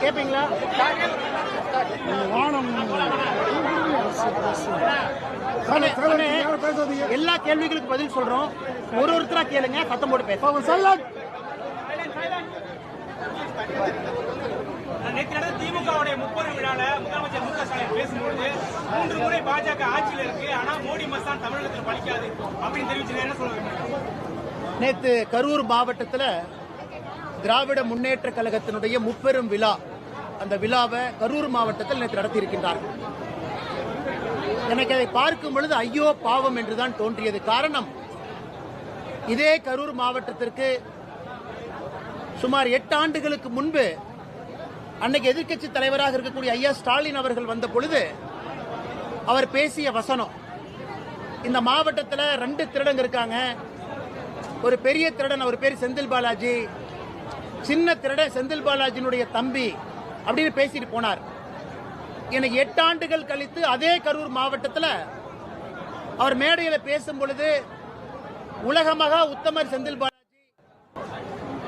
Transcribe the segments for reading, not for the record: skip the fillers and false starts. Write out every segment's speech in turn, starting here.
கேப்பீங்களா? எல்லா கேள்விகளுக்கு பதில் சொல்றோம். ஒருத்தரா கேளுங்க, சத்தம் போட்டு பேச. நேற்று நடந்த திமுகவுடைய 30 விழால முதலமைச்சர் மு க ஸ்டாலின் பேசும்போது 3 முறை பாஜக ஆட்சியில் இருக்கு, ஆனா மோடி மஸ்தான் தமிழகத்தில் பலிக்காது அப்படின்னு தெரிவிச்சு என்ன சொல்லுங்க? நேற்று கரூர் மாவட்டத்தில் திராவிட முன்னேற்ற கழகத்தினுடைய முப்பெரும் விழா, அந்த விழாவை கரூர் மாவட்டத்தில் நேற்று நடத்தியிருக்கின்றார்கள். எனக்கு அதை பார்க்கும் பொழுது ஐயோ பாவம் என்றுதான் தோன்றியது. காரணம், இதே கரூர் மாவட்டத்திற்கு சுமார் 8 ஆண்டுகளுக்கு முன்பு அன்னைக்கு எதிர்க்கட்சி தலைவராக இருக்கக்கூடிய ஐயா ஸ்டாலின் அவர்கள் வந்த பொழுது அவர் பேசிய வசனம், இந்த மாவட்டத்தில் 2 திருடங்க இருக்காங்க. ஒரு பெரிய திருடன், அவர் பேர் செந்தில் பாலாஜி, சின்ன திருடன் செந்தில் பாலாஜியினுடைய தம்பி அப்படின்னு பேசிட்டு போனார். எனக்கு 8 ஆண்டுகள் கழித்து அதே கரூர் மாவட்டத்தில் அவர் மேடையில் பேசும் பொழுது உலகமகா உத்தமர் செந்தில் பாலாஜி,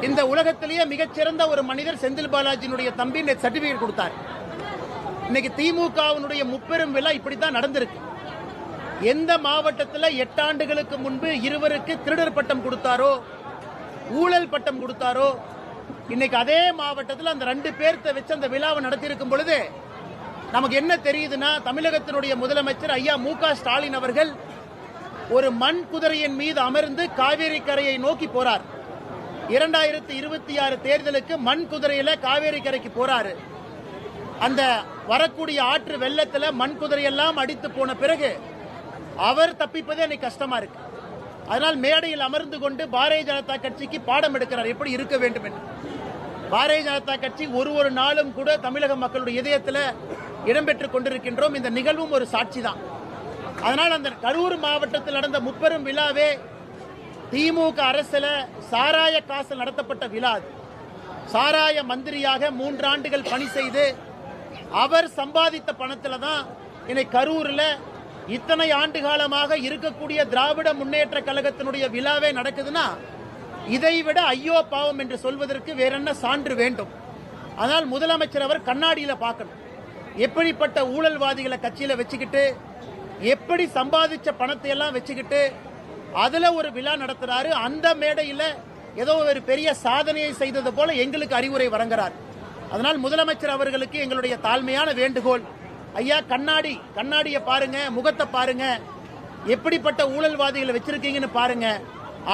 இந்த உலகத்திலேயே மிகச்சிறந்த ஒரு மனிதர் செந்தில் பாலாஜியினுடைய தம்பி சர்டிபிகேட் கொடுத்தார். இன்னைக்கு திமுகவினுடைய முப்பெரும் விழா இப்படித்தான் நடந்திருக்கு. எந்த மாவட்டத்தில் 8 ஆண்டுகளுக்கு முன்பு இருவருக்கு திருடர் பட்டம் கொடுத்தாரோ, ஊழல் பட்டம் கொடுத்தாரோ, இன்னைக்கு அதே மாவட்டத்தில் அந்த 2 பேர்த்த வச்சு அந்த விழாவை நடத்தியிருக்கும் பொழுது நமக்கு என்ன தெரியுதுன்னா, தமிழகத்தினுடைய முதலமைச்சர் ஐயா மு க ஸ்டாலின் அவர்கள் ஒரு மண் குதிரையின் மீது அமர்ந்து காவேரி கரையை நோக்கி போறார். 2026 தேர்தலுக்கு மண் குதிரையில காவேரி கரைக்கு போறாரு. அந்த வரக்கூடிய ஆற்று வெள்ளத்தில் மண் குதிரையெல்லாம் அடித்து போன பிறகு அவர் தப்பிப்பதே எனக்கு கஷ்டமா இருக்கு. அதனால் மேடையில் அமர்ந்து கொண்டு பாரதிய ஜனதா கட்சிக்கு பாடம் எடுக்கிறார், எப்படி இருக்க வேண்டும் என்று. பாரதிய ஜனதா கட்சி ஒரு நாளும் கூட தமிழக மக்களுடைய இதயத்தில் இடம்பெற்றுக் கொண்டிருக்கின்றோம். இந்த நிகழ்வும் ஒரு சாட்சி தான். அதனால் அந்த கரூர் மாவட்டத்தில் நடந்த முப்பெரும் விழாவே திமுக அரசில் சாராய காசில் நடத்தப்பட்ட விழா. சாராய மந்திரியாக 3 ஆண்டுகள் பணி செய்து அவர் சம்பாதித்த பணத்தில் தான் இன்னைக்கு கரூரில் இத்தனை ஆண்டு காலமாக இருக்கக்கூடிய திராவிட முன்னேற்ற கழகத்தினுடைய விழாவே நடக்குதுன்னா இதைவிட ஐயோ பாவம் என்று சொல்வதற்கு வேற என்ன சான்று வேண்டும்? ஆனால் முதலமைச்சர் அவர் கண்ணாடியில பார்க்கணும். எப்படிப்பட்ட ஊழல்வாதிகளை கட்சியில வச்சுக்கிட்டு, எப்படி சம்பாதிச்ச பணத்தை எல்லாம் வச்சுக்கிட்டு அதுல ஒரு விழா நடத்துறாரு. அந்த மேடையில ஏதோ ஒரு பெரிய சாதனையை செய்தது போல எங்களுக்கு அறிவுரை வழங்குறார். அதனால் முதலமைச்சர் அவர்களுக்கு எங்களுடைய தாழ்மையான வேண்டுகோள், ஐயா கண்ணாடியை பாருங்க, முகத்தை பாருங்க, எப்படிப்பட்ட ஊழல்வாதிகளை வச்சிருக்கீங்கன்னு பாருங்க.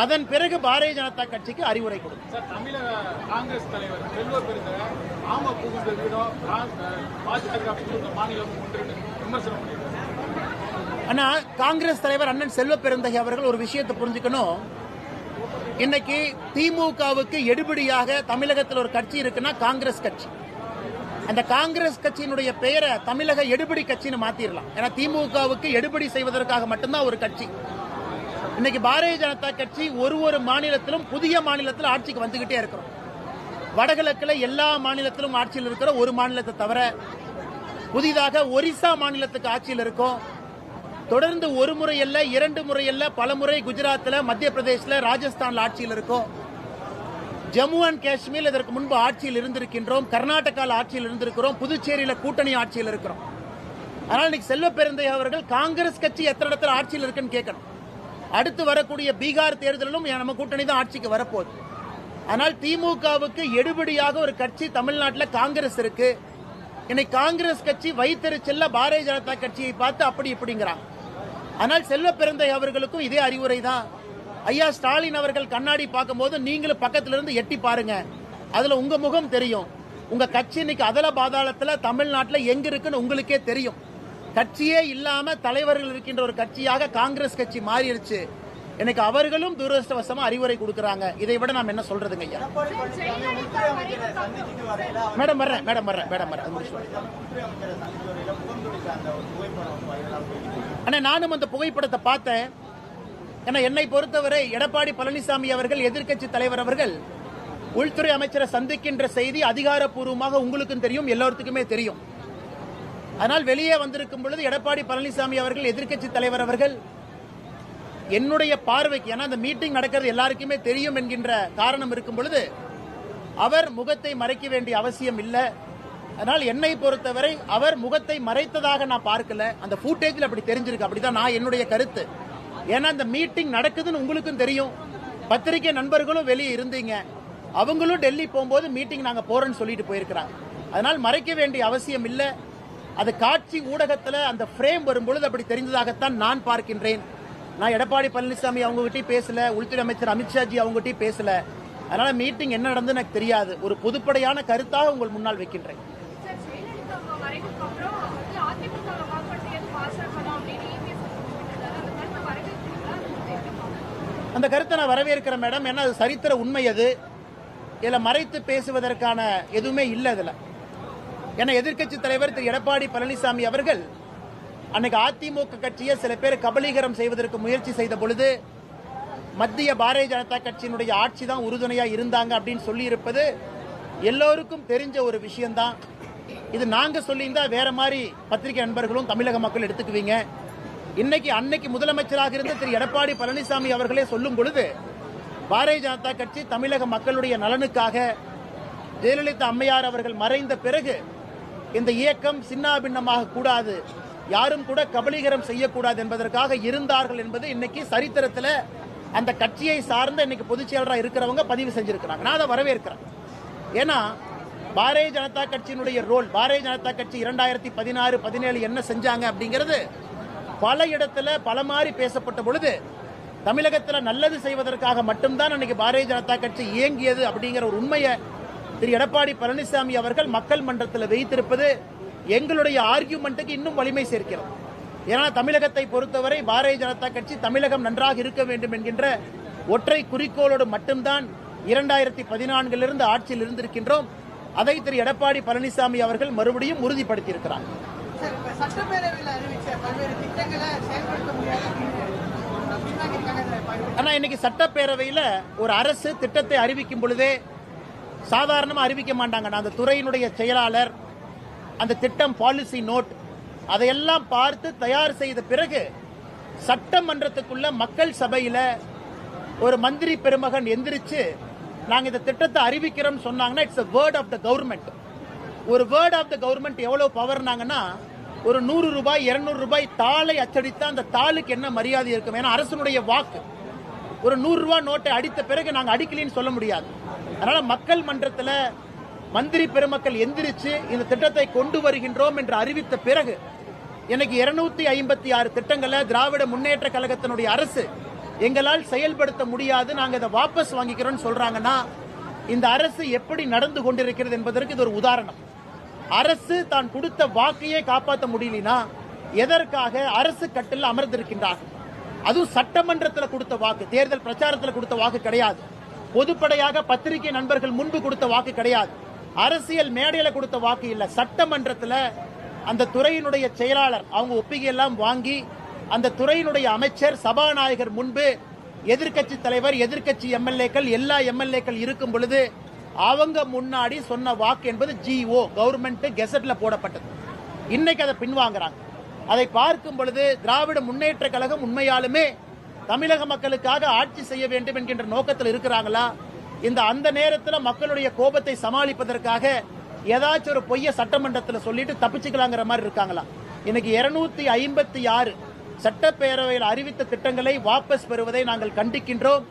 அதன் பிறகு பாரதிய ஜனதா கட்சிக்கு அறிவுரை கொடுக்கும். தமிழக காங்கிரஸ் தலைவர் செல்வ பெருந்தகை ஆனா காங்கிரஸ் தலைவர் அண்ணன் செல்வ பெருந்தகை அவர்கள் ஒரு விஷயத்தை புரிஞ்சுக்கணும். இன்னைக்கு திமுகவுக்கு எடுபடியாக தமிழகத்தில் ஒரு கட்சி இருக்குன்னா காங்கிரஸ் கட்சி. அந்த காங்கிரஸ் கட்சியினுடைய பெயரை தமிழக எடுபடி கட்சின்னு மாத்திரலாம். ஏன்னா திமுகவுக்கு எடுபடி செய்வதற்காக மட்டும்தான் ஒரு கட்சி. இன்னைக்கு பாரதிய ஜனதா கட்சி ஒரு மாநிலத்திலும் புதிய மாநிலத்தில் ஆட்சிக்கு வந்துகிட்டே இருக்கிறோம். வடகிழக்கில் எல்லா மாநிலத்திலும் ஆட்சியில் இருக்கிற ஒரு மாநிலத்தை தவிர புதிதாக ஒரிசா மாநிலத்துக்கு ஆட்சியில் இருக்கும். தொடர்ந்து ஒரு முறை அல்ல, 2 முறை அல்ல, பல முறை குஜராத்தில், மத்திய பிரதேசில், ராஜஸ்தான்ல ஆட்சியில் இருக்கும். ஜம்மு அண்ட் காஷ்மீர் இதற்கு முன்பு ஆட்சியில் இருந்திருக்கின்றோம். கர்நாடகாவில் ஆட்சியில் இருந்திருக்கிறோம். புதுச்சேரியில் கூட்டணி ஆட்சியில் இருக்கிறோம். ஆனால் இன்னைக்கு செல்வ பெருந்தகை அவர்கள் காங்கிரஸ் கட்சி எத்தனை இடத்துல ஆட்சியில் இருக்குன்னு கேட்கணும். அடுத்து வரக்கூடிய பீகார் தேர்தலிலும் நம்ம கூட்டணி தான் ஆட்சிக்கு வரப்போகுது. ஆனால் திமுகவுக்கு எடுபடியாக ஒரு கட்சி தமிழ்நாட்டில் காங்கிரஸ் இருக்கு. இன்னைக்கு காங்கிரஸ் கட்சி வைத்தறிச்சல்ல பாரதிய ஜனதா கட்சியை பார்த்து அப்படி இப்படிங்கிறாங்க. ஆனால் செல்வ பெருந்தகை அவர்களுக்கும் இதே அறிவுரை தான். ஐயா ஸ்டாலின் அவர்கள் கண்ணாடி பார்க்கும்போது நீங்களும் பக்கத்துல இருந்து எட்டி பாருங்க, அதுல உங்க முகம் தெரியும். உங்க கட்சி இன்னைக்கு அதல பாதாளத்துல தமிழ்நாட்டில் எங்க இருக்குன்னு உங்களுக்கே தெரியும். கட்சியே இல்லாம தலைவர்கள் இருக்கின்ற ஒரு கட்சியாக காங்கிரஸ் கட்சி மாறிடுச்சு. எனக்கு அவர்களும் துரதிருஷ்டவசமா அறிவுரை கொடுக்கறாங்க. இதை விட நாம் என்ன சொல்றதுங்க ஐயா? மேடம் வர்றேன். அண்ணா, நானும் அந்த புகைப்படத்தை பார்த்தேன். ஏன்னா என்னை பொறுத்தவரை எடப்பாடி பழனிசாமி அவர்கள், எதிர்க்கட்சி தலைவர் அவர்கள் உள்துறை அமைச்சரை சந்திக்கின்ற செய்தி அதிகாரப்பூர்வமாக உங்களுக்கும் தெரியும், எல்லோருக்குமே தெரியும். அதனால் வெளியே வந்திருக்கும் பொழுது எடப்பாடி பழனிசாமி அவர்கள், எதிர்க்கட்சி தலைவர் அவர்கள், என்னுடைய பார்வைக்கு, ஏன்னா அந்த மீட்டிங் நடக்கிறது எல்லாருக்குமே தெரியும் என்கின்ற காரணம் இருக்கும் பொழுது அவர் முகத்தை மறைக்க வேண்டிய அவசியம் இல்லை. அதனால் என்னை பொறுத்தவரை அவர் முகத்தை மறைத்ததாக நான் பார்க்கல. அந்த ஃபுட்டேஜில் அப்படி தெரிஞ்சிருக்கு. அப்படிதான் நான் என்னுடைய கருத்து. ஏன்னா இந்த மீட்டிங் நடக்குதுன்னு உங்களுக்கும் தெரியும். பத்திரிகை நண்பர்களும் வெளியே இருந்தீங்க. அவங்களும் டெல்லி போகும்போது மீட்டிங் நாங்கள் போறோம்னு சொல்லிட்டு போயிருக்கிறாங்க. அதனால் மறைக்க வேண்டிய அவசியம் இல்லை. அது காட்சி ஊடகத்தில் அந்த ஃப்ரேம் வரும்பொழுது அப்படி தெரிந்ததாகத்தான் நான் பார்க்கின்றேன். நான் எடப்பாடி பழனிசாமி அவங்ககிட்டயும் பேசல, உள்துறை அமைச்சர் அமித்ஷாஜி அவங்ககிட்டயும் பேசல. அதனால மீட்டிங் என்ன நடந்து எனக்கு தெரியாது. ஒரு பொதுப்படையான கருத்தாக உங்கள் முன்னால் வைக்கின்றேன். அந்த கருத்தை நான் வரவேற்கிறேன் மேடம். ஏன்னா அது சரித்திர உண்மை. அது இதில் மறைத்து பேசுவதற்கான எதுவுமே இல்லை. அதில் ஏன்னா எதிர்க்கட்சி தலைவர் திரு எடப்பாடி பழனிசாமி அவர்கள் அன்னைக்கு அதிமுக கட்சியை சில பேர் கபலீகரம் செய்வதற்கு முயற்சி செய்த பொழுது மத்திய பாரதிய ஜனதா கட்சியினுடைய ஆட்சி தான் உறுதுணையா இருந்தாங்க அப்படின்னு சொல்லி இருப்பது எல்லோருக்கும் தெரிஞ்ச ஒரு விஷயம்தான். இது நாங்க சொல்லியிருந்தா வேற மாதிரி பத்திரிகை நண்பர்களும் தமிழக மக்கள் எடுத்துக்குவீங்க. அன்னைக்கு முதலமைச்சராக இருந்த திரு எடப்பாடி பழனிசாமி அவர்களே சொல்லும் பொழுது பாரதிய ஜனதா கட்சி தமிழக மக்களுடைய நலனுக்காக ஜெயலலிதா அம்மையார் அவர்கள் மறைந்த பிறகு இந்த இயக்கம் சின்னாபின்னமாக கூடாது, யாரும் கூட கபலீகரம் செய்யக்கூடாது என்பதற்காக இருந்தார்கள் என்பது இன்னைக்கு சரித்திரத்தில் அந்த கட்சியை சார்ந்த இன்னைக்கு பொதுச் செயலராக இருக்கிறவங்க பதிவு செஞ்சிருக்கிறாங்க. நான் அதை வரவேற்கிறேன். ஏன்னா பாரதிய ஜனதா கட்சியினுடைய ரோல், பாரதிய ஜனதா கட்சி 2016, 17 என்ன செஞ்சாங்க அப்படிங்கிறது பல இடத்துல பல மாதிரி பேசப்பட்ட பொழுது தமிழகத்தில் நல்லது செய்வதற்காக மட்டும்தான் அன்னைக்கு பாரதிய ஜனதா கட்சி இயங்கியது அப்படிங்கிற ஒரு உண்மையை திரு எடப்பாடி பழனிசாமி அவர்கள் மக்கள் மன்றத்தில் வைத்திருப்பது எங்களுடைய ஆர்கியூமெண்ட்டுக்கு இன்னும் வலிமை சேர்க்கிறோம். ஏன்னா தமிழகத்தை பொறுத்தவரை பாரதிய ஜனதா கட்சி தமிழகம் நன்றாக இருக்க வேண்டும் என்கின்ற ஒற்றை குறிக்கோளோடு மட்டும்தான் 2014 ஆட்சியில் இருந்திருக்கின்றோம். அதை திரு எடப்பாடி பழனிசாமி அவர்கள் மறுபடியும் உறுதிப்படுத்தியிருக்கிறார். ஆனா இன்னைக்கு சட்டப்பேரவையில் ஒரு அரசு திட்டத்தை அறிவிக்கும் பொழுதே சாதாரணமா அறிவிக்க மாட்டாங்க. அந்த துறையினுடைய செயலாளர் அந்த திட்டம் பாலிசி நோட் அதையெல்லாம் பார்த்து தயார் செய்த பிறகு சட்டமன்றத்துக்குள்ள மக்கள் சபையில ஒரு மந்திரி பெருமகன் எந்திரிச்சு நாங்க இந்த திட்டத்தை அறிவிக்கிறோம் சொன்னாங்கன்னா it's a word of the government. ஒரு வேர்ட் ஆஃப் த கவர்மெண்ட் எவ்வளவு பவர்னாங்கன்னா ஒரு 100 ரூபாய் 200 ரூபாய் தாளை அச்சடித்தா அந்த தாளுக்கு என்ன மரியாதை இருக்கும். ஏன்னா அரசனுடைய வாக்கு. ஒரு 100 ரூபாய் நோட்டை அடித்த பிறகு நாங்க அடிக்கலின்னு சொல்ல முடியாது. அதனால மக்கள் மன்றத்தில் மந்திரி பெருமக்கள் எந்திரிச்சு இந்த திட்டத்தை கொண்டு வருகின்றோம் என்று அறிவித்த பிறகு எனக்கு 256 திட்டங்களை திராவிட முன்னேற்ற கழகத்தினுடைய அரசு எங்களால் செயல்படுத்த முடியாது, நாங்க இதை வாபஸ் வாங்கிக்கிறோம் சொல்றாங்கன்னா இந்த அரசு எப்படி நடந்து கொண்டிருக்கிறது என்பதற்கு இது ஒரு உதாரணம். அரசு தான் கொடுத்த வாக்கையே காப்பாற்ற முடியலனா எதற்காக அரசு கட்டில் அமர்ந்திருக்கின்றார்கள்? அதுவும் சட்டமன்றத்தில் கொடுத்த வாக்கு, தேர்தல் பிரச்சாரத்தில் கொடுத்த வாக்கு கிடையாது. பொதுப்படையாக பத்திரிகை நண்பர்கள் முன்பு கொடுத்த வாக்கு கிடையாது. அரசியல் மேடையில கொடுத்த வாக்கு இல்ல. சட்டமன்றத்தில் அந்த துறையினுடைய செயலாளர் அவங்க ஒப்பிகை எல்லாம் வாங்கி அந்த துறையினுடைய அமைச்சர் சபாநாயகர் முன்பு எதிர்க்கட்சி தலைவர் எதிர்க்கட்சி எம்எல்ஏக்கள் எல்லா எம்எல்ஏக்கள் இருக்கும் பொழுது அவங்க முன்னாடி சொன்ன வாக்கு என்பது GO கவர்மெண்ட் கெசட்ல போடப்பட்டது. இன்னைக்கு அதை பின்வாங்குறாங்க. அதை பார்க்கும் பொழுது திராவிட முன்னேற்ற கழகம் உண்மையாலுமே தமிழக மக்களுக்காக ஆட்சி செய்ய வேண்டும் என்கின்ற நோக்கத்தில் இருக்கிறாங்களா? அந்த நேரத்தில் மக்களுடைய கோபத்தை சமாளிப்பதற்காக ஏதாச்சும் ஒரு பொய்ய சட்டமன்றத்தில் சொல்லிட்டு தப்பிச்சுக்கலாங்கிற மாதிரி இருக்காங்களா? இன்னைக்கு 256 சட்டப்பேரவையில் அறிவித்த திட்டங்களை வாபஸ் பெறுவதை நாங்கள் கண்டிக்கின்றோம்.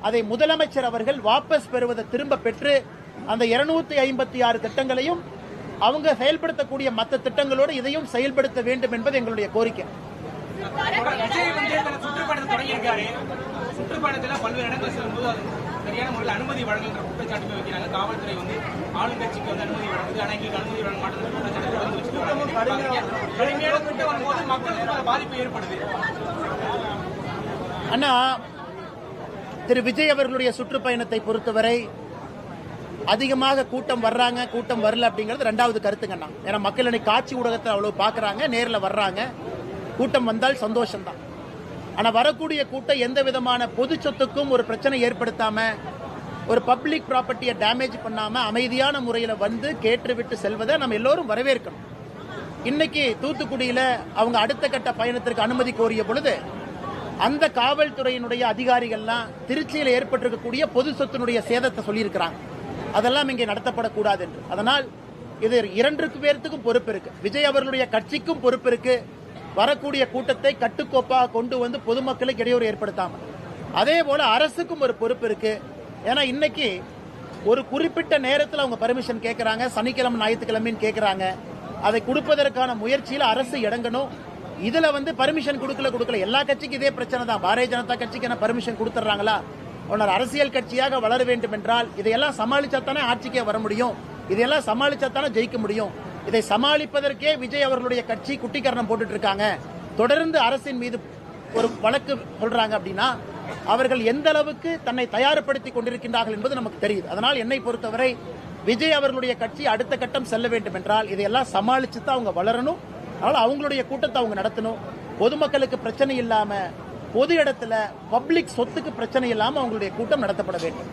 அதை முதலமைச்சர் அவர்கள் வாபஸ் பெறுவதை திரும்ப பெற்று அந்த 256 திட்டங்களையும் அவங்க செயல்படுத்தக்கூடிய மற்ற திட்டங்களோடு இதையும் செயல்படுத்த வேண்டும் என்பது எங்களுடைய கோரிக்கை. சுற்றுப்பயணத்தில் பல்வேறு இடங்கள் செல்லும்போது அது சரியான முறையில் அனுமதி வழங்குகின்ற குற்றச்சாட்டு வைக்கிறாங்க. காவல்துறை ஆளுங்கட்சிக்கு அனுமதி வழங்குது, ஆனால் எங்களுக்கு அனுமதி வழங்க மாட்டேங்குது. கடுமையான கூட்டம் வரும்போது மக்களுக்கு பாதிப்பு ஏற்படுது. அண்ணா, திரு விஜய் அவர்களுடைய சுற்றுப்பயணத்தை பொறுத்தவரை அதிகமாக கூட்டம் வர்றாங்க, கூட்டம் வரல அப்படிங்கிறது ரெண்டாவது கருத்துங்கண்ணா. ஏன்னா மக்கள் இன்னைக்கு காட்சி ஊடகத்தை அவ்வளவு பாக்குறாங்க, நேரில் வர்றாங்க. கூட்டம் வந்தால் சந்தோஷம்தான். ஆனா வரக்கூடிய கூட்டம் எந்த விதமான பொது சொத்துக்கும் ஒரு பிரச்சனை ஏற்படுத்தாம, ஒரு பப்ளிக் ப்ராப்பர்ட்டியை டேமேஜ் பண்ணாம அமைதியான முறையில் வந்து கேட்டுவிட்டு செல்வதை நம்ம எல்லோரும் வரவேற்கணும். இன்னைக்கு தூத்துக்குடியில அவங்க அடுத்த கட்ட பயணத்திற்கு அனுமதி கோரிய பொழுது அந்த காவல்துறையினுடைய அதிகாரிகள்லாம் திருச்சியில் ஏற்பட்டிருக்கக்கூடிய பொது சொத்தினுடைய சேதத்தை சொல்லியிருக்கிறாங்க. அதெல்லாம் இங்கே நடத்தப்படக்கூடாது என்று. அதனால் இது 2 பேர்த்துக்கும் பொறுப்பு இருக்கு. விஜய் அவர்களுடைய கட்சிக்கும் பொறுப்பு இருக்கு, வரக்கூடிய கூட்டத்தை கட்டுக்கோப்பாக கொண்டு வந்து பொதுமக்களுக்கு இடையூறு ஏற்படுத்தாமல். அதே போல அரசுக்கும் ஒரு பொறுப்பு இருக்கு. ஏன்னா இன்னைக்கு ஒரு குறிப்பிட்ட நேரத்தில் அவங்க பர்மிஷன் கேட்கறாங்க, சனிக்கிழமை ஞாயிற்றுக்கிழமைன்னு கேட்கறாங்க. அதை கொடுப்பதற்கான முயற்சியில் அரசு இறங்கணும். இதுல பர்மிஷன் கொடுக்கல. எல்லா கட்சிக்கும் இதே பிரச்சனை தான். பாரதிய ஜனதா கட்சிக்கு என்ன பர்மிஷன் கொடுத்துறாங்களா? ஒரு அரசியல் கட்சியாக வளர வேண்டும் என்றால் இதையெல்லாம் சமாளிச்சாத்தானே ஆட்சிக்கே வர முடியும். இதையெல்லாம் சமாளிச்சாத்தானே ஜெயிக்க முடியும். இதை சமாளிப்பதற்கே விஜய் அவர்களுடைய கட்சி குட்டிக்கரணம் போட்டுட்டு இருக்காங்க. தொடர்ந்து அரசின் மீது ஒரு வழக்கு சொல்றாங்க அப்படின்னா அவர்கள் எந்த அளவுக்கு தன்னை தயார்படுத்திக் கொண்டிருக்கின்றார்கள் என்பது நமக்கு தெரியுது. அதனால் என்னை பொறுத்தவரை விஜய் அவர்களுடைய கட்சி அடுத்த கட்டம் செல்ல வேண்டும் என்றால் இதையெல்லாம் சமாளிச்சு தான் அவங்க வளரணும். அதனால அவங்களுடைய கூட்டத்தை அவங்க நடத்தணும். பொதுமக்களுக்கு பிரச்சனை இல்லாம, பொது இடத்துல பப்ளிக் சொத்துக்கு பிரச்சனை இல்லாம அவங்களுடைய கூட்டம் நடத்தப்பட வேண்டும்.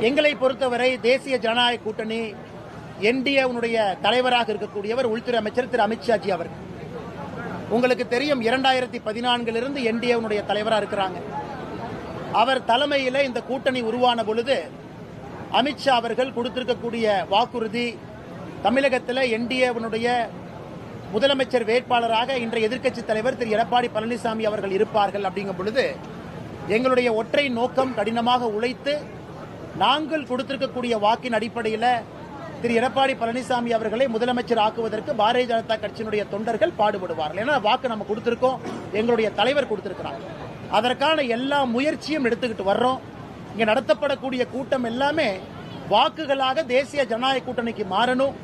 எங்களை பொறுத்தவரை தேசிய ஜனநாயக கூட்டணி என்டிஏவுடைய தலைவராக இருக்கக்கூடியவர் உள்துறை அமைச்சர் திரு அமித்ஷாஜி அவர்கள். உங்களுக்கு தெரியும் 2014 என்டிஏவுடைய தலைவராக இருக்கிறாங்க. அவர் தலைமையில் இந்த கூட்டணி உருவான பொழுது அமித்ஷா அவர்கள் கொடுத்திருக்கக்கூடிய வாக்குறுதி, தமிழகத்தில் என்டிஏவுடைய முதலமைச்சர் வேட்பாளராக இன்றைய எதிர்க்கட்சி தலைவர் திரு எடப்பாடி பழனிசாமி அவர்கள் இருப்பார்கள். அப்படிங்கும் பொழுது எங்களுடைய ஒற்றை நோக்கம் கடினமாக உழைத்து நாங்கள் கொடுத்திருக்கக்கூடிய வாக்கின் அடிப்படையில் திரு எடப்பாடி பழனிசாமி அவர்களை முதலமைச்சர் ஆக்குவதற்கு பாரதிய ஜனதா கட்சியினுடைய தொண்டர்கள் பாடுபடுவார்கள். ஏன்னா வாக்கு நம்ம கொடுத்திருக்கோம், எங்களுடைய தலைவர் கொடுத்திருக்கிறாங்க. அதற்கான எல்லா முயற்சியும் எடுத்துக்கிட்டு வர்றோம். இங்க நடத்தப்படக்கூடிய கூட்டம் எல்லாமே வாக்குகளாக தேசிய ஜனநாயக கூட்டணிக்கு மாறணும்.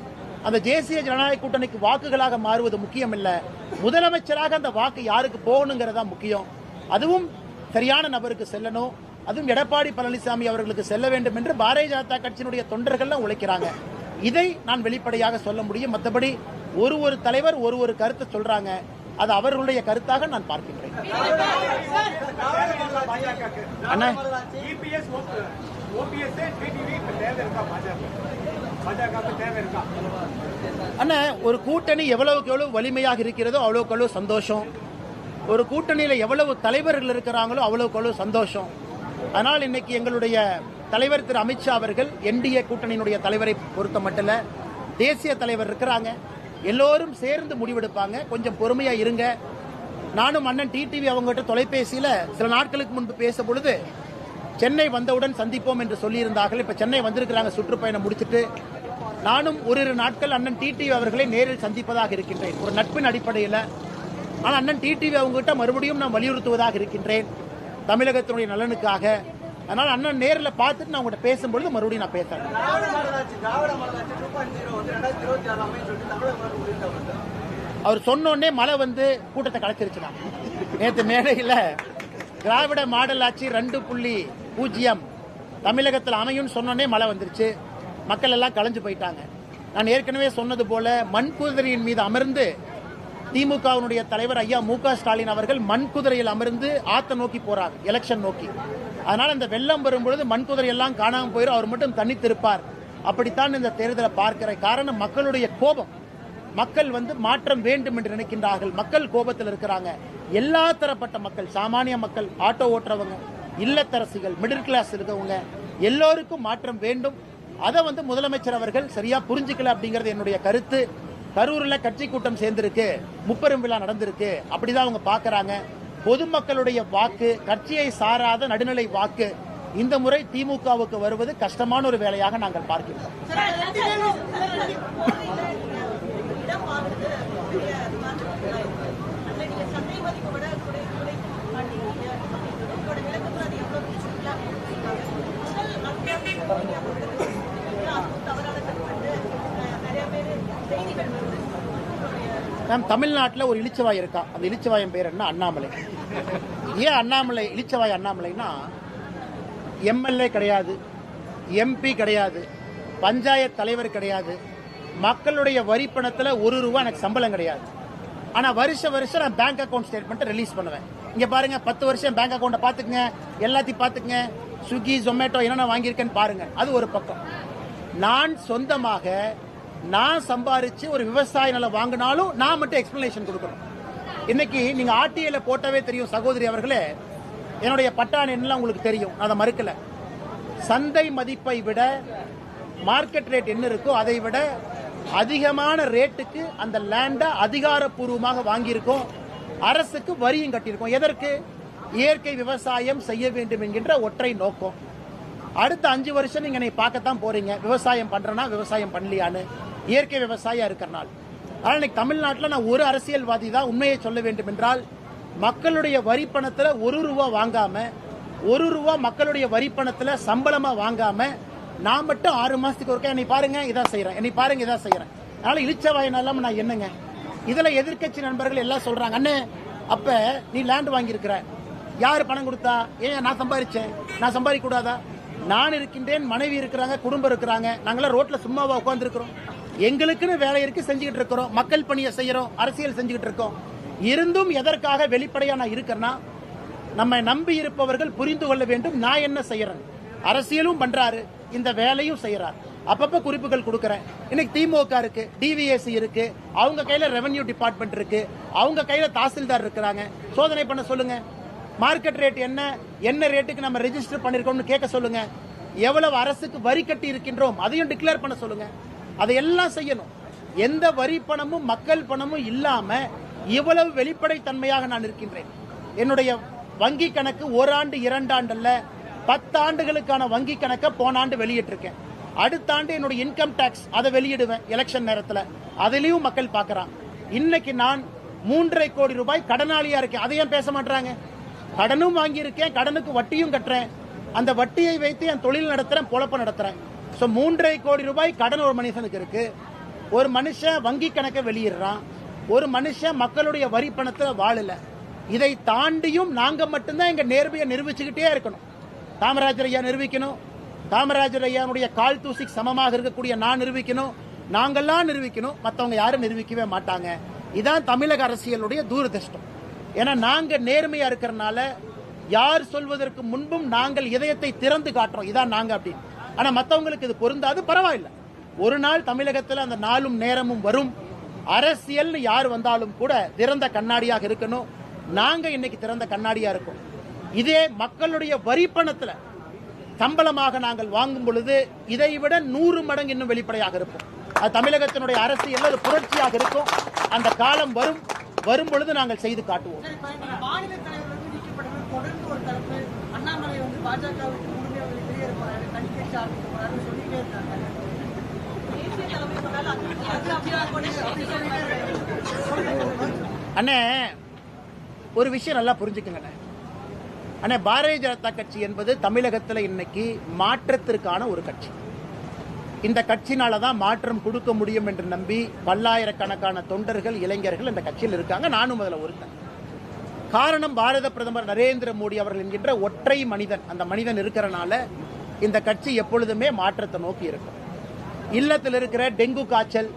அந்த தேசிய ஜனநாயக கூட்டணிக்கு வாக்குகளாக மாறுவது முக்கியம் இல்ல, முதலமைச்சராக அந்த வாக்கு யாருக்கு போகணுங்கிறதா முக்கியம். அதுவும் சரியான நபருக்கு செல்லணும். அதுவும் எடப்பாடி பழனிசாமி அவர்களுக்கு செல்ல வேண்டும் என்று பாரதிய ஜனதா கட்சியினுடைய தொண்டர்கள் உழைக்கிறாங்க. இதை நான் வெளிப்படையாக சொல்ல முடியும். மற்றபடி ஒரு தலைவர் ஒரு கருத்தை சொல்றாங்க, அது அவர்களுடைய கருத்தாக நான் பார்க்கின்றேன். அண்ணா, ஒரு கூட்டணி எவ்வளவுக்கு எவ்வளவு வலிமையாக இருக்கிறதோ அவ்வளவுக்கு அவ்வளவு சந்தோஷம். ஒரு கூட்டணியில எவ்வளவு தலைவர்கள் இருக்கிறாங்களோ அவ்வளவுக்கு அவ்வளவு சந்தோஷம். அதனால் இன்னைக்கு எங்களுடைய தலைவர் திரு அமித்ஷா அவர்கள் என்டிஏ கூட்டணியினுடைய தலைவரை பொறுத்த மட்டும் தேசிய தலைவர் இருக்கிறாங்க, எல்லோரும் சேர்ந்து முடிவெடுப்பாங்க. கொஞ்சம் பொறுமையா இருங்க. நானும் அண்ணன் டிடிவி அவங்ககிட்ட தொலைபேசியில சில நாட்களுக்கு முன்பு பேச பொழுது சென்னை வந்தவுடன் சந்திப்போம் என்று சொல்லியிருந்தார்கள். இப்ப சென்னை வந்திருக்கிறாங்க சுற்றுப்பயணம் முடிச்சுட்டு. நானும் ஒரு நாட்கள் அண்ணன் டிடிவி அவர்களை நேரில் சந்திப்பதாக இருக்கின்றேன், ஒரு நட்பின் அடிப்படையில். ஆனால் அண்ணன் டிடிவி அவங்ககிட்ட மறுபடியும் நான் வலியுறுத்துவதாக இருக்கின்றேன் தமிழகத்தினுடைய நலனுக்காக. அதனால் அண்ணன் நேரில் பார்த்துட்டு நான் உங்கள்கிட்ட பேசும்பொழுது மறுபடியும் நான் பேசுறேன். அவர் சொன்னோடனே மழை கூட்டத்தை கலைச்சிருச்சுனா. நேற்று மேடையில் திராவிட மாடல் ஆட்சி 2.0 தமிழகத்தில் அமையும் சொன்னோடனே மழை வந்துருச்சு. மக்கள் எல்லாம் கலைஞ்சு போயிட்டாங்க. நான் ஏற்கனவே சொன்னது போல மண்குதிரையின் மீது அமர்ந்து திமுகவினுடைய தலைவர் ஐயா மு.க. ஸ்டாலின் அவர்கள் மண்குதிரையில் அமர்ந்து ஆத்த நோக்கி போறார், எலெக்ஷன் நோக்கி. அதனால இந்த வெள்ளம் வரும்பொழுது மண்குதிரை எல்லாம் காணாமல் போயிடும், அவர் மட்டும் தனித்திருப்பார். அப்படித்தான் இந்த தேர்தலை பார்க்கிற காரணம் மக்களுடைய கோபம். மக்கள் மாற்றம் வேண்டும் என்று நினைக்கின்றார்கள். மக்கள் கோபத்தில் இருக்கிறாங்க. எல்லா தரப்பட்ட மக்கள், சாமானிய மக்கள், ஆட்டோ ஓட்டுறவங்க, இல்லத்தரசிகள், மிடில் கிளாஸ் இருக்கவங்க எல்லோருக்கும் மாற்றம் வேண்டும். அதை முதலமைச்சர் அவர்கள் சரியா புரிஞ்சுக்கல அப்படிங்கிறது என்னுடைய கருத்து. கரூர்ல கட்சி கூட்டம் சேர்ந்திருக்கு, முப்பெரும் விழா நடந்திருக்கு, அப்படிதான் அவங்க பாக்குறாங்க. பொதுமக்களுடைய வாக்கு, கட்சியை சாராத நடுநிலை வாக்கு இந்த முறை திமுகவுக்கு வருவது கஷ்டமான ஒரு வேலையாக நாங்கள் பார்க்கிறோம். தமிழ்நாட்டில் ஒரு இளிச்சவாய் இருக்கா, அந்த இளிச்சவாயின் பேர் என்ன? அண்ணாமலை. ஏன் அண்ணாமலை இளிச்சவாய் அண்ணாமலைனா, எம்எல்ஏ கிடையாது, எம்பி கிடையாது, பஞ்சாயத்து தலைவர் கிடையாது, மக்களுடைய வரி பணத்தில் ₹1 எனக்கு சம்பளம் கிடையாது. ஆனால் வருஷம் நான் பேங்க் அக்கௌண்ட் ஸ்டேட்மெண்ட் ரிலீஸ் பண்ணுவேன். இங்கே பாருங்க, 10 வருஷம் பேங்க் அக்கௌண்ட்டை பார்த்துக்குங்க, எல்லாத்தையும் பார்த்துக்குங்க, ஸ்விக்கி ஜொமேட்டோ என்னென்ன வாங்கியிருக்கேன்னு பாருங்க. அது ஒரு பக்கம். நான் சொந்தமாக நான் சம்பாரிச்சு ஒரு விவசாய நிலம் வாங்கினாலும் நான் மட்டும் எக்ஸ்பிளனேஷன் கொடுக்கணும். இன்னைக்கு நீங்க ஆர்டிஐல போட்டவே தெரியும் சகோதரி அவர்களே, என்னுடைய பட்டாணி எல்லாம் உங்களுக்கு தெரியும், அதை மறுக்கல. சந்தை மதிப்பை விட மார்க்கெட் ரேட் என்ன இருக்கோ அதை விட அதிகமான ரேட்டுக்கு அந்த லேண்டை அதிகாரப்பூர்வமாக வாங்கியிருக்கோம். அரசுக்கு வரியும் கட்டியிருக்கோம். எதற்கு? இயற்கை விவசாயம் செய்ய வேண்டும் என்கின்ற ஒற்றை நோக்கம். அடுத்த 5 வருஷம் நீங்க என்னை பார்க்கத்தான் போறீங்க, விவசாயம் பண்றேன்னா விவசாயம் பண்ணலையான்னு, இயற்கை விவசாயம் இருக்கிறனால. ஆனால் இன்னைக்கு தமிழ்நாட்டில் நான் ஒரு அரசியல்வாதி தான் உண்மையை சொல்ல வேண்டும் என்றால், மக்களுடைய வரி பணத்தில் 1 ரூபா வாங்காம, 1 ரூபா மக்களுடைய வரி பணத்தில் சம்பளமா வாங்காம, நான் மட்டும் 6 மாசத்துக்கு ஒருக்கா என்னை பாருங்க இதான் செய்யறேன், என்னை பாருங்க இதான் செய்யறேன். அதனால இழிச்சவாயினால நான் என்னங்க? இதுல எதிர்க்கட்சி நண்பர்கள் எல்லாம் சொல்றாங்க, அண்ணே அப்ப நீ லேண்ட் வாங்கியிருக்கிற, யாரு பணம் கொடுத்தா? ஏன் நான் சம்பாதிச்சேன், நான் சம்பாதிக்க கூடாதா? நான் இருக்கின்றேன், மனைவி இருக்கிறாங்க, குடும்பம் இருக்கிறாங்க, நாங்களாம் ரோட்ல சும்மாவா உட்கார்ந்து இருக்கிறோம்? எங்களுக்குன்னு வேலை இருக்கு, செஞ்சுக்கிட்டு இருக்கிறோம், மக்கள் பணியை செய்யறோம், அரசியல் செஞ்சுக்கிட்டு இருக்கோம். இருந்தும் எதற்காக வெளிப்படையா நான் இருக்கிறேன்னா, நம்மை நம்பி இருப்பவர்கள் புரிந்து கொள்ள வேண்டும் நான் என்ன செய்யறேன். அரசியலும் பண்றாரு, இந்த வேலையும் செய்யறாரு. அப்பப்ப குறிப்புகள் கொடுக்கறேன். இன்னைக்கு திமுக இருக்கு, டிவிஎஸ்சி இருக்கு, அவங்க கையில ரெவென்யூ டிபார்ட்மெண்ட் இருக்கு, அவங்க கையில தாசில்தார் இருக்கிறாங்க. சோதனை பண்ண சொல்லுங்க. மார்க்கெட் ரேட் என்ன ரேட்டுக்கு நம்ம ரெஜிஸ்டர் பண்ணிருக்கோம்னு கேட்க சொல்லுங்க. எவ்வளவு அரசுக்கு வரி கட்டி இருக்கின்றோம் அதையும் டிக்ளேர் பண்ண சொல்லுங்க. அதையெல்லாம் செய்யணும். எந்த வரி பணமும் மக்கள் பணமும் இல்லாம இவ்வளவு வெளிப்படைத்தன்மையாக நான் இருக்கின்றேன். என்னுடைய வங்கி கணக்கு 1 ஆண்டு 2 ஆண்டு அல்ல, 10 ஆண்டுகளுக்கான வங்கி கணக்கை போன ஆண்டு வெளியிட்டிருக்கேன். அடுத்த ஆண்டு என்னுடைய இன்கம் டாக்ஸ் அதை வெளியிடுவேன் எலெக்ஷன் நேரத்தில். அதிலையும் மக்கள் பார்க்கறான். இன்னைக்கு நான் 3.5 கோடி ரூபாய் கடனாளியா இருக்கேன். அதையும் பேச மாட்டாங்க. கடனும் வாங்கி இருக்கேன், கடனுக்கு வட்டியும் கட்டுறேன். அந்த வட்டியை வைத்து என் தொழில் நடத்துறேன், பொழப்ப நடத்துறேன். 3.5 கோடி ரூபாய் கடன் ஒரு மனுஷனுக்கு இருக்கு. ஒரு மனுஷன் வங்கி கணக்கை வெளியிடுறான், ஒரு மனுஷன் மக்களுடைய வரி பணத்தில் வாழல. இதை தாண்டியும் நாங்க மட்டும்தான் எங்க நேர்மையை நிரூபிச்சுக்கிட்டே இருக்கணும். காமராஜர் ஐயா நிரூபிக்கணும், காமராஜர் ஐயாவுடைய கால் தூசிக்கு சமமாக இருக்கக்கூடிய நான் நிரூபிக்கணும், நாங்கெல்லாம் நிரூபிக்கணும், மற்றவங்க யாரும் நிரூபிக்கவே மாட்டாங்க. இதான் தமிழக அரசியலுடைய தூரதிர்ஷ்டம். ஏன்னா நாங்க நேர்மையா இருக்கிறனால யார் சொல்வதற்கு முன்பும் நாங்கள் இதயத்தை திறந்து காட்டுறோம், இதான் நாங்க அப்படின்னு. ஆனா மற்றவங்களுக்கு இது பொருந்தாது, பரவாயில்ல. ஒரு நாள் தமிழகத்தில் அந்த நாளும் நேரமும் வரும். அரசியல் யார் வந்தாலும் கூட திறந்த கண்ணாடியாக இருக்கணும். நாங்க இன்னைக்கு திறந்த கண்ணாடியா இருக்கோம். இதே மக்களுடைய வரி பணத்துல சம்பளமாக நாங்கள் வாங்கும் பொழுது இதைவிட 100 மடங்கு இன்னும் வெளிப்படையாக இருப்போம். அது தமிழகத்தினுடைய அரசியல் ஒரு புரட்சியாக இருக்கும். அந்த காலம் வரும் பொழுது நாங்கள் செய்து காட்டுவோம். மாநில தலைவர் நீக்கப்பட்டவர் தொடர்ந்து ஒரு தரப்பு அண்ணாமலை பாஜகவுக்கு முழுமையாக வெளியேறுவாரு, தனிக்கட்சி ஆரம்பிக்கிறாரு சொல்லிட்டே இருக்காங்க. அண்ணே ஒரு விஷயம் நல்லா புரிஞ்சுக்குங்க அண்ணே. பாரதிய ஜனதா கட்சி என்பது தமிழகத்தில் இன்னைக்கு மாற்றத்திற்கான ஒரு கட்சி. இந்த கட்சினாலதான் மாற்றம் கொடுக்க முடியும் என்று நம்பி பல்லாயிரக்கணக்கான தொண்டர்கள், இளைஞர்கள் இந்த கட்சியில் இருக்காங்க. நானும் அதில் ஒருத்தன். காரணம் பாரத பிரதமர் நரேந்திர மோடி அவர்கள் என்கின்ற ஒற்றை மனிதன். அந்த மனிதன் இருக்கிறனால இந்த கட்சி எப்பொழுதுமே மாற்றத்தை நோக்கி இருக்கும். இல்லத்தில் இருக்கிற டெங்கு காய்ச்சல்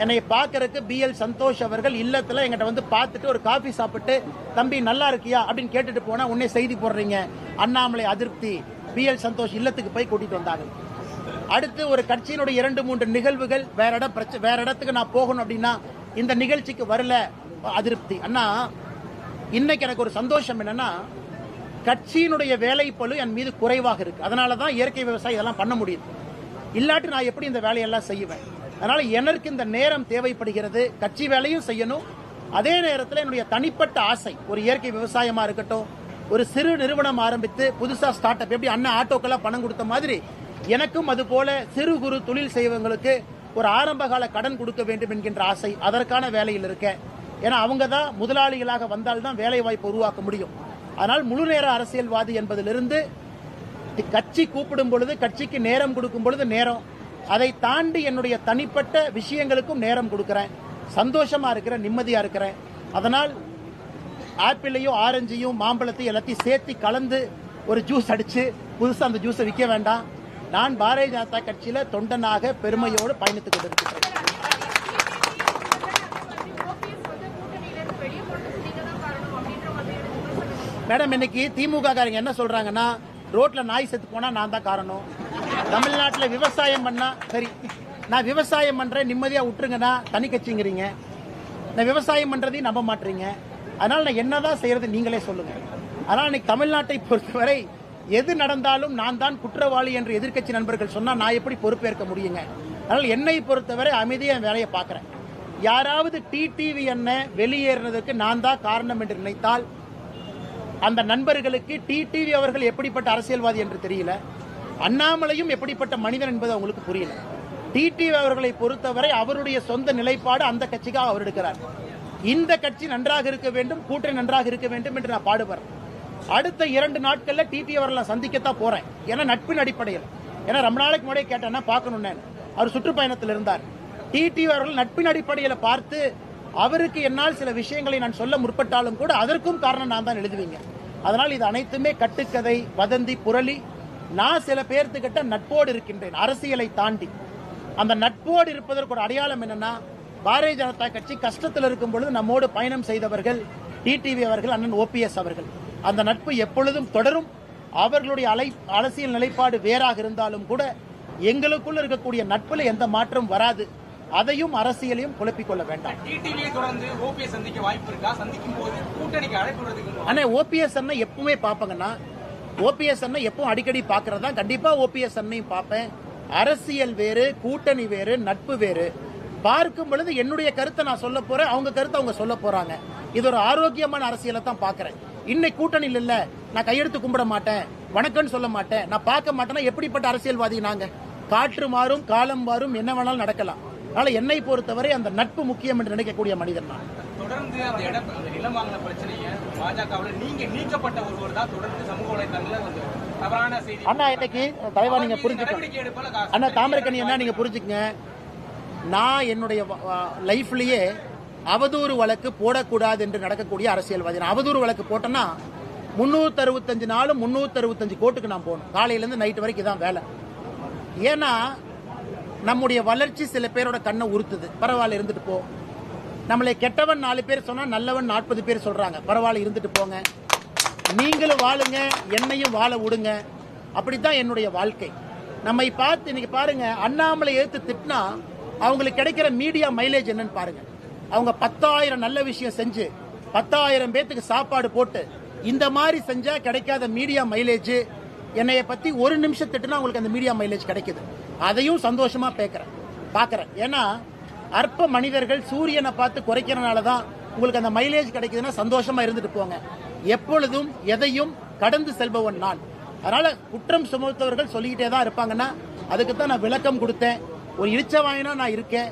என்னை பார்க்கறதுக்கு BL சந்தோஷ் அவர்கள் இல்லத்துல எங்கிட்ட வந்து பார்த்துட்டு ஒரு காஃபி சாப்பிட்டு, தம்பி நல்லா இருக்கியா அப்படின்னு கேட்டுட்டு போனா உடனே செய்தி போடுறீங்க, அண்ணாமலை அதிருப்தி, BL சந்தோஷ் இல்லத்துக்கு போய் கூட்டிட்டு வந்தாங்க. அடுத்து ஒரு கட்சியினுடைய 2-3 நிகழ்வுகள் வேற இடத்துக்கு நான் போகணும் அப்படின்னா இந்த நிகழ்ச்சிக்கு வரல, அதிருப்தி. அண்ணா இன்னைக்கு எனக்கு ஒரு சந்தோஷம் என்னன்னா, கட்சியினுடைய வேலைப்பளு என் மீது குறைவாக இருக்கு. அதனாலதான் இயற்கை விவசாயம் இதெல்லாம் பண்ண முடியுது. இல்லாட்டி நான் எப்படி இந்த வேலையெல்லாம் செய்வேன்? அதனால எனக்கு இந்த நேரம் தேவைப்படுகிறது. கட்சி வேலையும் செய்யணும், அதே நேரத்தில் என்னுடைய தனிப்பட்ட ஆசை ஒரு இயற்கை விவசாயமா இருக்கட்டும், ஒரு சிறு நிறுவனம் ஆரம்பித்து புதுசா ஸ்டார்ட் அப், எப்படி அண்ணன் ஆட்டோக்கெல்லாம் பணம் கொடுத்த மாதிரி எனக்கும் அது போல சிறு குறு தொழில் செய்வங்களுக்கு ஒரு ஆரம்ப கால கடன் கொடுக்க வேண்டும் என்கின்ற ஆசை. அதற்கான வேலையில் இருக்கேன். ஏன்னா அவங்க தான் முதலாளிகளாக வந்தால்தான் வேலை வாய்ப்பு உருவாக்க முடியும். அதனால் முழு நேர அரசியல்வாதி என்பதிலிருந்து கட்சி கூப்பிடும் பொழுது, கட்சிக்கு நேரம் கொடுக்கும் பொழுது நேரம், அதை தாண்டி என்னுடைய தனிப்பட்ட விஷயங்களுக்கும் நேரம் கொடுக்கிறேன். சந்தோஷமா இருக்கிறேன், நிம்மதியா இருக்கிறேன். அதனால் ஆப்பிளையும் ஆரஞ்சையும் மாம்பழத்தையும் எல்லாத்தையும் சேர்த்து கலந்து ஒரு ஜூஸ் அடிச்சு புதுசா அந்த ஜூஸை விற்க வேண்டாம். நான் பாரதிய ஜனதா கட்சியில தொண்டனாக பெருமையோடு பயணித்துக் கொண்டிருக்கிறேன். மேடம், இன்னைக்கு திமுக காரங்க என்ன சொல்றாங்கன்னா, ரோட்ல நாய் செத்து போனா நான் தான் காரணம், தமிழ்நாட்டில் விவசாயம் பண்ணா சரி, நான் விவசாயம் பண்றேன் நிம்மதியா விட்டுருங்கன்னா தனி கட்சிங்கிறீங்க, நான் விவசாயம் பண்றதையும் நம்ப மாட்டீங்க. அதனால நான் என்னதான் செய்யறது நீங்களே சொல்லுங்க. அதனால இன்னைக்கு தமிழ்நாட்டை பொறுத்தவரை எது நடந்தாலும் நான் தான் குற்றவாளி என்று எதிர்க்கட்சி நண்பர்கள் சொன்னா நான் எப்படி பொறுப்பேற்க முடியுங்க? அதனால என்னை பொறுத்தவரை அமைதியா என் வேலையை பார்க்கிறேன். யாராவது டிடிவி என்ன வெளியேறினதுக்கு நான் தான் காரணம் என்று நினைத்தால் அந்த நண்பர்களுக்கு டிடிவி அவர்கள் எப்படிப்பட்ட அரசியல்வாதி என்று தெரியல, அண்ணாமலையும் எப்படிப்பட்ட மனிதன் என்பது அவங்களுக்கு புரியல. டிடிவி அவர்களை பொறுத்தவரை அவருடைய சொந்த நிலைப்பாடு அந்த கட்சிக்காக அவர் எடுக்கிறார். இந்த கட்சி நன்றாக இருக்க வேண்டும், கூட்டணி நன்றாக இருக்க வேண்டும் என்று நான் பாடுபடுறேன். அடுத்த 2 நாட்கள்ல டிடிவி அவர்களை சந்திக்கத்தான் போறேன். ஏன்னா நட்பின் அடிப்படையில், ஏன்னா ரொம்ப நாளைக்கு முன்னாடியே கேட்டேன்னா பார்க்கணும்னு அவர் சுற்றுப்பயணத்தில் இருந்தார். டிடிவி அவர்கள் நட்பின் அடிப்படையில் பார்த்து அவருக்கு என்னால் சில விஷயங்களை நான் சொல்ல முற்பட்டாலும் கூட அதற்கும் காரணம் நான் தான் எழுதுவீங்க. அதனால் இது அனைத்துமே கட்டுக்கதை, வதந்தி, புரளி. நான் சில பேர்த்துக்கிட்ட நட்போடு இருக்கின்றேன், அரசியலை தாண்டி. அந்த நட்போடு இருப்பதற்கு ஒரு அடையாளம் என்னன்னா, பாரதிய ஜனதா கட்சி கஷ்டத்தில் இருக்கும் பொழுது நம்மோடு பயணம் செய்தவர்கள் டிடிவி அவர்கள், அண்ணன் ஓபிஎஸ் அவர்கள். அந்த நட்பு எப்பொழுதும் தொடரும். அவர்களுடைய அரசியல் நிலைப்பாடு வேறாக இருந்தாலும் கூட எங்களுக்குள்ள இருக்கக்கூடிய நட்புல எந்த மாற்றம் வராது. அதையும் அரசியலையும் குழப்பிக் கொள்ள வேண்டாம். ஆனா ஓபிஎஸ் அண்ணன் எப்பவுமே பாப்பாங்கன்னா, ஓபிஎஸ் அண்ணன் எப்பவும் அடிக்கடி பாக்குறதா, கண்டிப்பா ஓபிஎஸ் அண்ணையும் பார்ப்பேன். அரசியல் வேறு, கூட்டணி வேறு, நட்பு வேறு. பார்க்கும் பொழுது என்னுடைய கருத்தை நான் சொல்ல போறேன், அவங்க கருத்தை அவங்க சொல்ல போறாங்க. இது ஒரு ஆரோக்கியமான அரசியலை தான் பாக்குறேன். இன்னைக்கு கூட்டணியில் இல்ல, நான் கையெடுத்து கும்பிட மாட்டேன், வணக்கம்னு சொல்ல மாட்டேன், நான் பார்க்க மாட்டேன்னா எப்படிப்பட்ட அரசியல்வாதி நாங்க? காற்று மாறும், காலம் மாறும், என்ன வேணாலும் நடக்கலாம். அதனால என்னை பொறுத்தவரை அந்த நட்பு முக்கியம் என்று நினைக்கக்கூடிய மனிதன் நான். தொடர்ந்து அந்த நிலம் வாங்கின பிரச்சனையை பாஜகவில் நீங்க நீக்கப்பட்ட ஒருவர் தான் தொடர்ந்து சமூக வலைதளங்களில் தவறான செய்தி. அண்ணா இன்னைக்கு தலைவா நீங்க புரிஞ்சுக்கணும். அண்ணா தாமரைக்கணி என்ன நீங்க புரிஞ்சுக்கங்க, நான் என்னுடைய லைஃப்லயே அவதூறு வழக்கு போடக்கூடாது என்று நடக்கக்கூடிய அரசியல்வாதி. நான் அவதூறு வழக்கு போட்டேன்னா 365 நாளும் 365 கோர்ட்டுக்கு நான் போகணும். காலையிலேருந்து நைட்டு வரைக்கும் தான் வேலை. ஏன்னா நம்முடைய வளர்ச்சி சில பேரோட கண்ணை உறுத்துது. பரவாயில்ல இருந்துட்டு போ. நம்மளை கெட்டவன் 4 பேர் சொன்னா நல்லவன் 40 பேர் சொல்றாங்க. பரவாயில்ல இருந்துட்டு போங்க, நீங்களும் வாழுங்க, என்னையும் வாழ விடுங்க. அப்படித்தான் என்னுடைய வாழ்க்கை. நம்மை பார்த்து இன்னைக்கு பாருங்க, அண்ணாமலை எடுத்து திட்டினா அவங்களுக்கு கிடைக்கிற மீடியா மைலேஜ் என்னன்னு பாருங்க. அவங்க 10,000 நல்ல விஷயம் செஞ்சு 10,000 பேத்துக்கு சாப்பாடு போட்டு இந்த மாதிரி செஞ்சா கிடைக்காத மீடியா மைலேஜ் என்னைய பத்தி ஒரு நிமிஷம் திட்டுனா உங்களுக்கு அந்த மீடியா மைலேஜ் கிடைக்குது. அதையும் சந்தோஷமா பாக்குறேன். ஏன்னா அற்ப மனிதர்கள் சூரியனை பார்த்து குறைக்கிறனால தான் உங்களுக்கு அந்த மைலேஜ் கிடைக்குதுன்னா சந்தோஷமா இருந்துட்டு போங்க. எப்பொழுதும் எதையும் கடந்து செல்பவன் நான். அதனால குற்றம் சுமத்தவர்கள் சொல்லிக்கிட்டே தான் இருப்பாங்கன்னா அதுக்கு தான் நான் விளக்கம் கொடுத்தேன். ஒரு இழிச்சவாயனா நான் இருக்கேன்.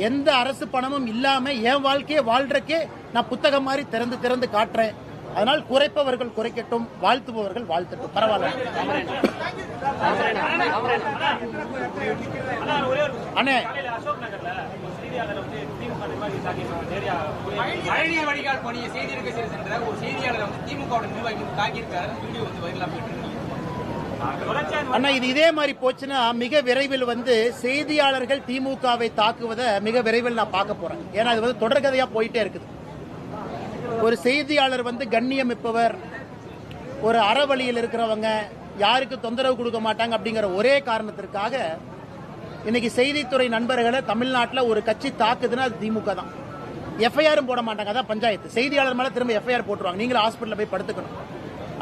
எந்த அரசு பணமும் இல்லாம என் வாழ்க்கையை வாழ்றக்கே நான் புத்தகம் மாதிரி திறந்து திறந்து காட்டுறேன். அதனால் குறைப்பவர்கள் குறைக்கட்டும், வாழ்த்துபவர்கள் வாழ்த்தட்டும். பரவாயில்ல அண்ணே. மழைநீர் வடிகால் பணியை செய்திருக்க சென்ற ஒரு செய்தியாளர் திமுக தாக்கியிருக்காரு. வீடியோ வைரலா போயிட்டு. அண்ணா இது இதே மாதிரி போச்சுன்னா மிக விரைவில் செய்தியாளர்கள் திமுகவை தாக்குவதை மிக விரைவில் நான் பார்க்க போறேன். ஏன்னா அது தொடர்கதையா போயிட்டே இருக்குது. ஒரு செய்தியாளர் கண்ணியமிப்பவர், ஒரு அறவழியில் இருக்கிறவங்க, யாருக்கு தொந்தரவு கொடுக்க மாட்டாங்க அப்படிங்கிற ஒரே காரணத்திற்காக இன்னைக்கு செய்தித்துறை நண்பர்களை தமிழ்நாட்டில் ஒரு கட்சி தாக்குதுன்னா அது திமுக தான். எஃப்ஐஆரும் போட மாட்டாங்க, அதான் பஞ்சாயத்து. செய்தியாளர் மேல திரும்ப எஃப்ஐஆர் போட்டுருவாங்க, நீங்களும் ஹாஸ்பிட்டலில் போய் படுத்துக்கணும்.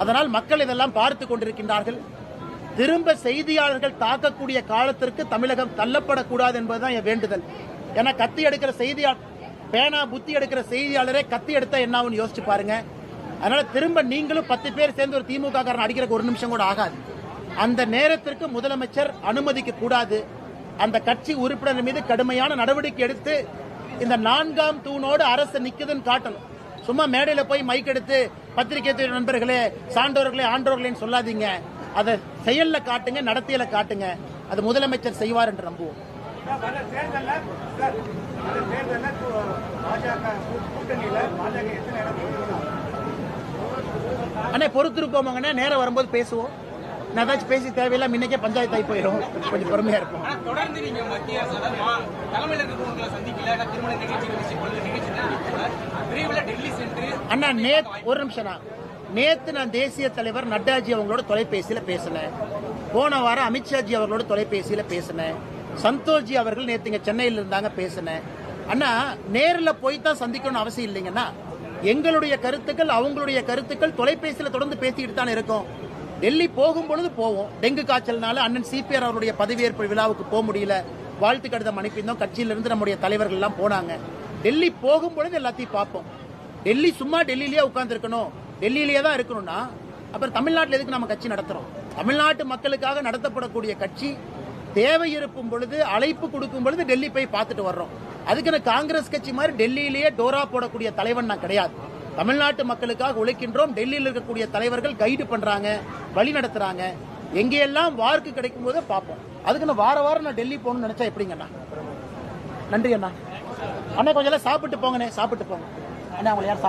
அதனால் மக்கள் இதெல்லாம் பார்த்து கொண்டிருக்கின்றார்கள். திரும்ப செய்தியாளர்கள் தாக்கக்கூடிய காலத்திற்கு தமிழகம் தள்ளப்படக்கூடாது என்பதுதான் என் வேண்டுதல். ஏன்னா கத்தி எடுக்கிற செய்தியாளர், பேனா புத்தி எடுக்கிற செய்தியாளரே கத்தி எடுத்தா என்ன ஆகும்னு யோசிச்சு பாருங்க. அதனால திரும்ப நீங்களும் 10 பேர் சேர்ந்து ஒரு திமுக காரன் அடிக்கிறக்கு ஒரு நிமிஷம் கூட ஆகாது. அந்த நேரத்திற்கு முதலமைச்சர் அனுமதிக்க கூடாது. அந்த கட்சி உறுப்பினர் மீது கடுமையான நடவடிக்கை எடுத்து இந்த 4ஆம் தூணோடு அரசு நிக்குதுன்னு காட்டணும். சும்மா மேடையில போய் மைக் எடுத்து பத்திரிகை நண்பர்களே, சான்றோர்களே, ஆன்றோர்களேன்னு சொல்லாதீங்க. அதை செயல்ல காட்டுங்க, நடத்தியில காட்டுங்க. அது முதலமைச்சர் செய்வார் என்று நம்புவோம். அண்ணே பொறுத்திருப்போம், நேரம் வரும்போது பேசுவோம். நான் ஏதாச்சும் பேசி தேவையில்லை, இன்னைக்கே பஞ்சாயத்து ஆகி போயிடும். கொஞ்சம் பொறுமையா இருக்கும். தொடர்ந்து நீங்க மத்திய தலைமையில் இருக்கிறவங்களை சந்திக்கல, திருமண நிகழ்ச்சி அண்ணா ஒரு நிமிஷம். நேத்து நான் தேசிய தலைவர் நட்டாஜி அவங்களோட தொலைபேசியில பேசினேன். போன வாரம் அமித்ஷாஜி அவர்களோட தொலைபேசியில பேசினேன். சந்தோஷ்ஜி அவர்கள் நேற்று இங்க சென்னையில் இருந்தாங்க, பேசினேன். அண்ணா நேரில் போய் தான் சந்திக்கணும்னு அவசியம் இல்லைங்கன்னா, எங்களுடைய கருத்துக்கள் அவங்களுடைய கருத்துக்கள் தொலைபேசியில் தொடர்ந்து பேசிக்கிட்டு தான் இருக்கோம். டெல்லி போகும் பொழுது போவோம். டெங்கு காய்ச்சல்னால அண்ணன் சிபிஆர் அவருடைய பதவியேற்பு விழாவுக்கு போக முடியல, வாழ்த்து கடிதம் அனுப்பியிருந்தோம். கட்சியிலிருந்து நம்முடைய தலைவர்கள் எல்லாம் போனாங்க. டெல்லி போகும் பொழுது எல்லாத்தையும் பார்ப்போம். டெல்லி சும்மா டெல்லியிலேயே உட்கார்ந்துருக்கணும், டெல்லியிலேயே தான் இருக்கணும்னா அப்புறம் தமிழ்நாட்டில் எதுக்கு நம்ம கட்சி நடத்துறோம்? தமிழ்நாட்டு மக்களுக்காக நடத்தப்படக்கூடிய கட்சி தேவை இருக்கும் பொழுது, அழைப்பு கொடுக்கும் பொழுது டெல்லி போய் பார்த்துட்டு வர்றோம். அதுக்கு காங்கிரஸ் கட்சி மாதிரி டெல்லியிலேயே டோரா போடக்கூடிய தலைவன் நான் கிடையாது. தமிழ்நாட்டு மக்களுக்காக உழைக்கின்றோம். டெல்லியில் இருக்கக்கூடிய தலைவர்கள் கைடு பண்றாங்க, வழி நடத்துறாங்க. எங்கெல்லாம் வார்க்கு கிடைக்கும் போதே பார்ப்போம். அதுக்கு நான் வாரம் நான் டெல்லி போகணும்னு நினைச்சா எப்படிங்கண்ணா? நன்றி அண்ணா. அண்ணா கொஞ்சம் சாப்பிட்டு போங்கண்ணே, சாப்பிட்டு போங்க அண்ணா. அவங்களை யார்